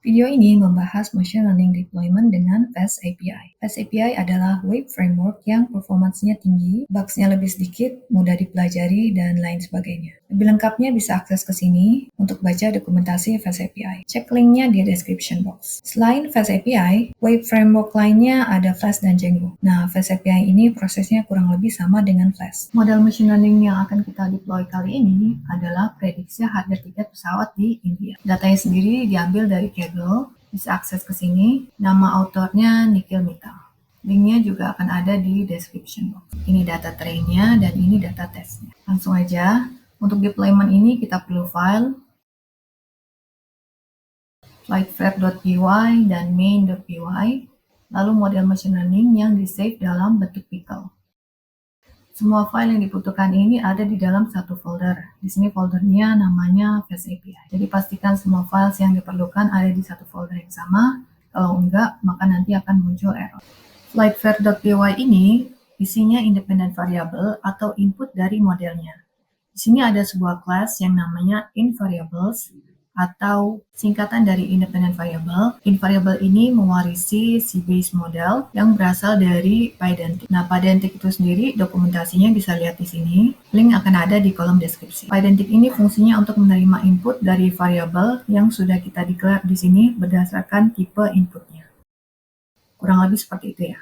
Video ini membahas Machine Learning Deployment dengan Fast API. Fast API adalah web framework yang performansnya tinggi, bugs-nya lebih sedikit, mudah dipelajari, dan lain sebagainya. Lebih lengkapnya bisa akses ke sini untuk baca dokumentasi Fast API. Cek linknya di description box. Selain Fast API, web framework lainnya ada Flash dan Django. Nah, Fast API ini prosesnya kurang lebih sama dengan Flash. Model machine learning yang akan kita deploy kali ini adalah prediksi harga tiket pesawat di India. Datanya sendiri diambil dari Kaggle, bisa akses ke sini. Nama autornya Nikhil Mittal. Linknya juga akan ada di description box. Ini data trainnya dan ini data testnya. Langsung aja, untuk deployment ini kita perlu file flightfair.py dan main.py, lalu model machine learning yang di-save dalam bentuk pickle. Semua file yang dibutuhkan ini ada di dalam satu folder. Di sini foldernya namanya Fast API. Jadi pastikan semua files yang diperlukan ada di satu folder yang sama. Kalau enggak, maka nanti akan muncul error. Flightfair.py ini isinya independent variable atau input dari modelnya. Di sini ada sebuah class yang namanya invariables atau singkatan dari independent variable. Invariable ini mewarisi si base model yang berasal dari Pydantic. Nah, Pydantic itu sendiri dokumentasinya bisa lihat di sini. Link akan ada di kolom deskripsi. Pydantic ini fungsinya untuk menerima input dari variabel yang sudah kita declare di sini berdasarkan tipe inputnya. Kurang lebih seperti itu ya.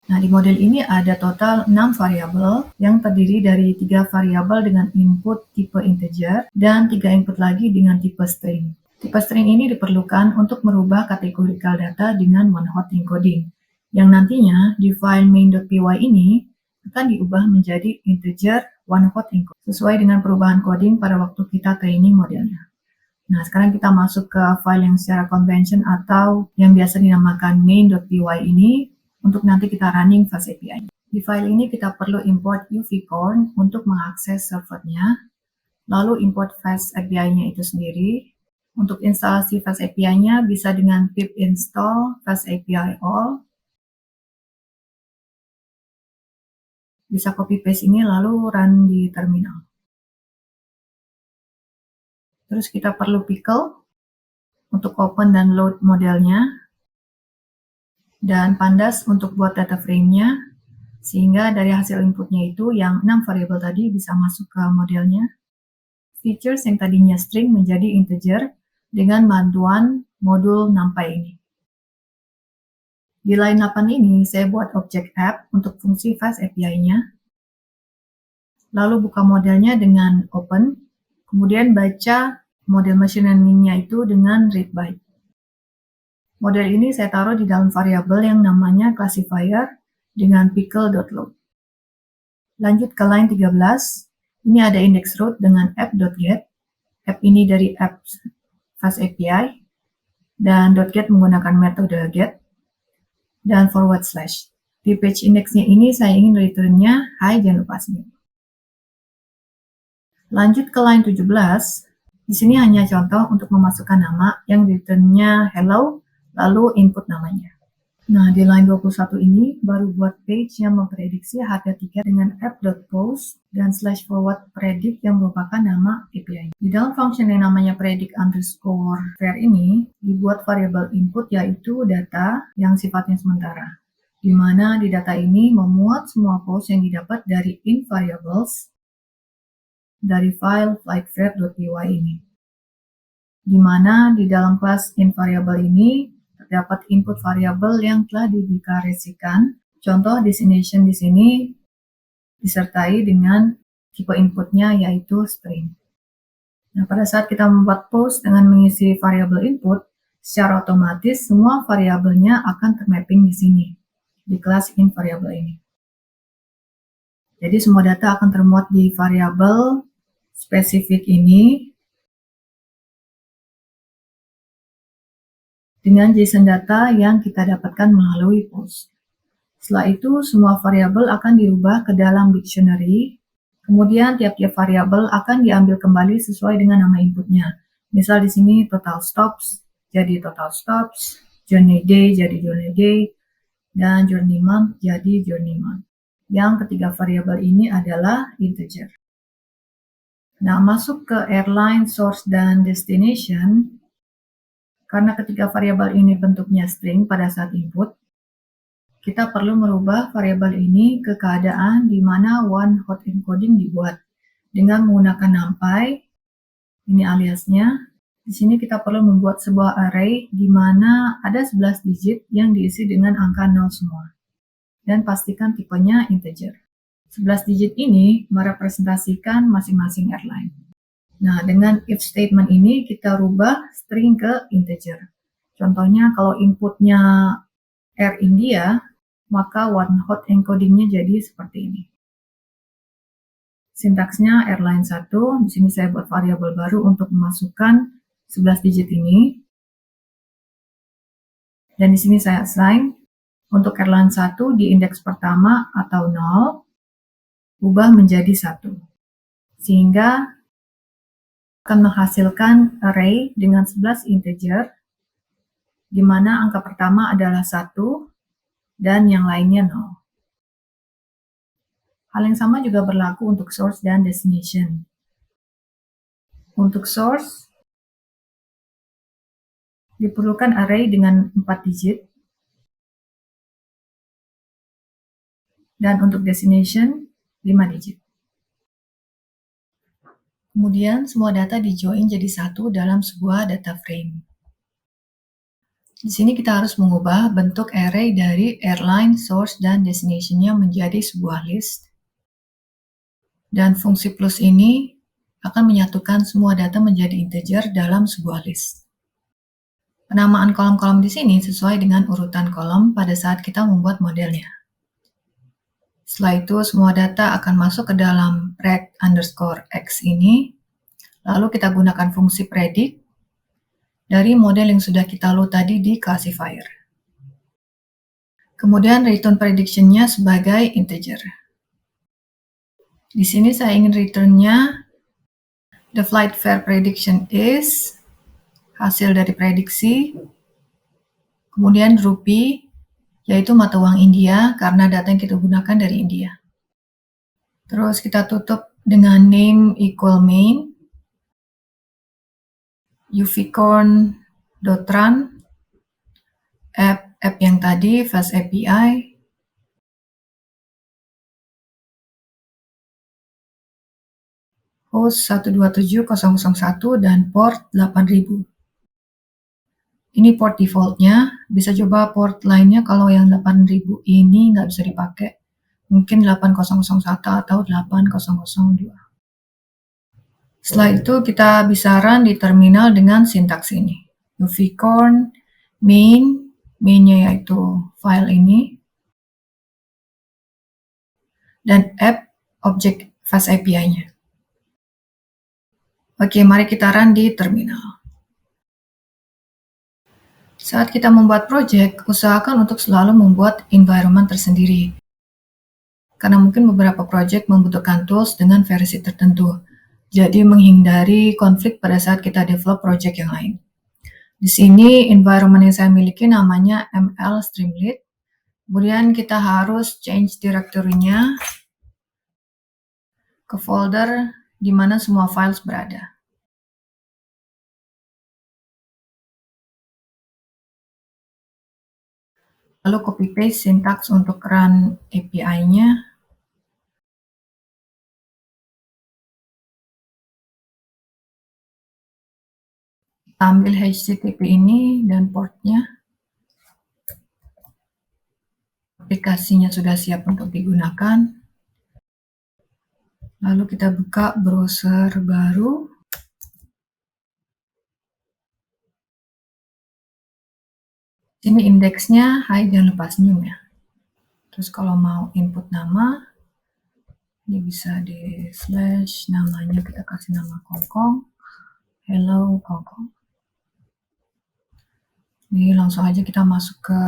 Nah, di model ini ada total 6 variabel yang terdiri dari 3 variabel dengan input tipe integer dan 3 input lagi dengan tipe string. Tipe string ini diperlukan untuk merubah categorical data dengan one-hot encoding, yang nantinya di file main.py ini akan diubah menjadi integer one-hot encoding, sesuai dengan perubahan coding pada waktu kita training modelnya. Nah, sekarang kita masuk ke file yang secara convention atau yang biasa dinamakan main.py ini, untuk nanti kita running Fast API. Di file ini kita perlu import UVcorn untuk mengakses servernya, lalu import Fast API-nya itu sendiri. Untuk instalasi Fast API-nya bisa dengan pip install Fast API all. Bisa copy paste ini lalu run di terminal. Terus kita perlu pickle untuk open dan load modelnya, dan pandas untuk buat data frame-nya, sehingga dari hasil inputnya itu yang 6 variabel tadi bisa masuk ke modelnya. Features yang tadinya string menjadi integer dengan bantuan modul NumPy ini. Di line 8 ini saya buat objek app untuk fungsi Fast API-nya. Lalu buka modelnya dengan open, kemudian baca model machine learning-nya itu dengan read byte. Model ini saya taruh di dalam variabel yang namanya classifier dengan pickle.load. Lanjut ke line 13, ini ada index root dengan app.get. App ini dari app Fast API, dan .get menggunakan metode get, dan forward slash. Di page index-nya ini saya ingin return-nya hi, jangan lupa sini. Lanjut ke line 17, di sini hanya contoh untuk memasukkan nama yang return-nya hello, lalu input namanya. Nah, di line 21 ini baru buat page yang memprediksi harga tiket dengan app.post dan /forward predict yang merupakan nama API. Di dalam function yang namanya predict_fare ini dibuat variabel input yaitu data yang sifatnya sementara, di mana di data ini memuat semua post yang didapat dari invariables dari file flightfair.py ini, di mana di dalam kelas invariable ini terdapat input variabel yang telah dideklarasikan. Contoh destination di sini disertai dengan tipe inputnya yaitu string. Nah, pada saat kita membuat post dengan mengisi variabel input, secara otomatis semua variabelnya akan termapping di sini, di kelas invariable ini. Jadi semua data akan termuat di variabel spesifik ini dengan JSON data yang kita dapatkan melalui post. Setelah itu, semua variabel akan dirubah ke dalam dictionary. Kemudian, tiap-tiap variabel akan diambil kembali sesuai dengan nama inputnya. Misal di sini total stops jadi total stops, journey day jadi journey day, dan journey month jadi journey month. Yang ketiga variabel ini adalah integer. Nah, masuk ke airline, source, dan destination. Karena ketika variabel ini bentuknya string pada saat input, kita perlu merubah variabel ini ke keadaan di mana one hot encoding dibuat dengan menggunakan numpy. Ini aliasnya. Di sini kita perlu membuat sebuah array di mana ada 11 digit yang diisi dengan angka 0 semua. Dan pastikan tipenya integer. 11 digit ini merepresentasikan masing-masing airline. Nah, dengan if statement ini kita rubah string ke integer. Contohnya kalau inputnya Air India, maka one hot encodingnya jadi seperti ini. Sintaksnya airline 1, di sini saya buat variabel baru untuk memasukkan 11 digit ini. Dan di sini saya assign untuk airline 1 di indeks pertama atau 0, ubah menjadi 1. Sehingga akan menghasilkan array dengan 11 integer, di mana angka pertama adalah 1 dan yang lainnya 0. Hal yang sama juga berlaku untuk source dan destination. Untuk source, diperlukan array dengan 4 digit. Dan untuk destination, 5 digit. Kemudian, semua data di-join jadi satu dalam sebuah data frame. Di sini kita harus mengubah bentuk array dari airline, source, dan destination-nya menjadi sebuah list. Dan fungsi plus ini akan menyatukan semua data menjadi integer dalam sebuah list. Penamaan kolom-kolom di sini sesuai dengan urutan kolom pada saat kita membuat modelnya. Setelah itu, semua data akan masuk ke dalam rect_x ini. Lalu kita gunakan fungsi predict dari model yang sudah kita load tadi di classifier. Kemudian return prediction-nya sebagai integer. Di sini saya ingin return-nya the flight fare prediction is hasil dari prediksi, kemudian rupee, yaitu mata uang India karena data yang kita gunakan dari India. Terus kita tutup dengan name equal main, uvcorn.run, app yang tadi, fast API, host 127.0.1 dan port 8000. Ini port defaultnya, bisa coba port lainnya kalau yang 8000 ini nggak bisa dipakai. Mungkin 8001 atau 8002. Setelah itu kita bisa run di terminal dengan sintaks ini. uvcorn mainnya yaitu file ini, dan app objek fast API-nya. Oke, mari kita run di terminal. Saat kita membuat project, usahakan untuk selalu membuat environment tersendiri. Karena mungkin beberapa project membutuhkan tools dengan versi tertentu. Jadi menghindari konflik pada saat kita develop project yang lain. Di sini environment yang saya miliki namanya ML Streamlit. Kemudian kita harus change directory-nya ke folder di mana semua files berada. Lalu copy paste syntax untuk run API-nya. Ambil HTTP ini dan portnya. Aplikasinya sudah siap untuk digunakan. Lalu kita buka browser baru. Ini indeksnya, hai, jangan lupa senyum ya. Terus kalau mau input nama, ini bisa di slash namanya, kita kasih nama Kongkong, hello Kongkong. Ini langsung aja kita masuk ke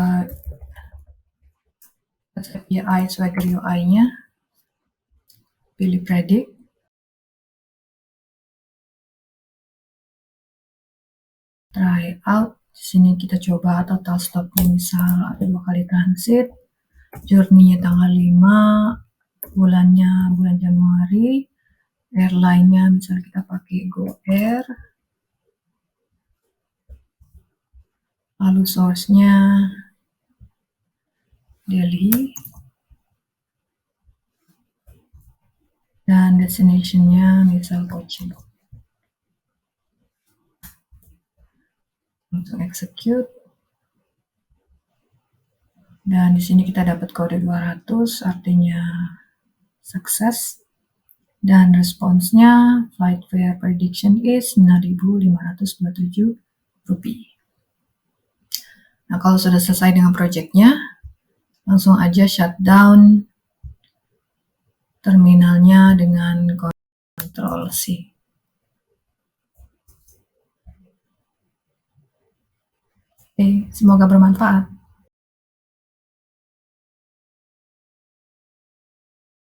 API Swagger UI-nya, pilih predict, try out. Di sini kita coba total stopnya misal ada 2 kali transit, journey-nya tanggal 5, bulannya bulan Januari, airline-nya misalnya kita pakai Go Air. lalu source-nya Delhi, dan destination-nya misal Kochi. Langsung execute. Dan di sini kita dapat kode 200, artinya sukses. Dan responsnya flight fare prediction is 9.527 rupiah. Nah, kalau sudah selesai dengan projectnya, langsung aja shutdown terminalnya dengan Ctrl C. Oke, semoga bermanfaat.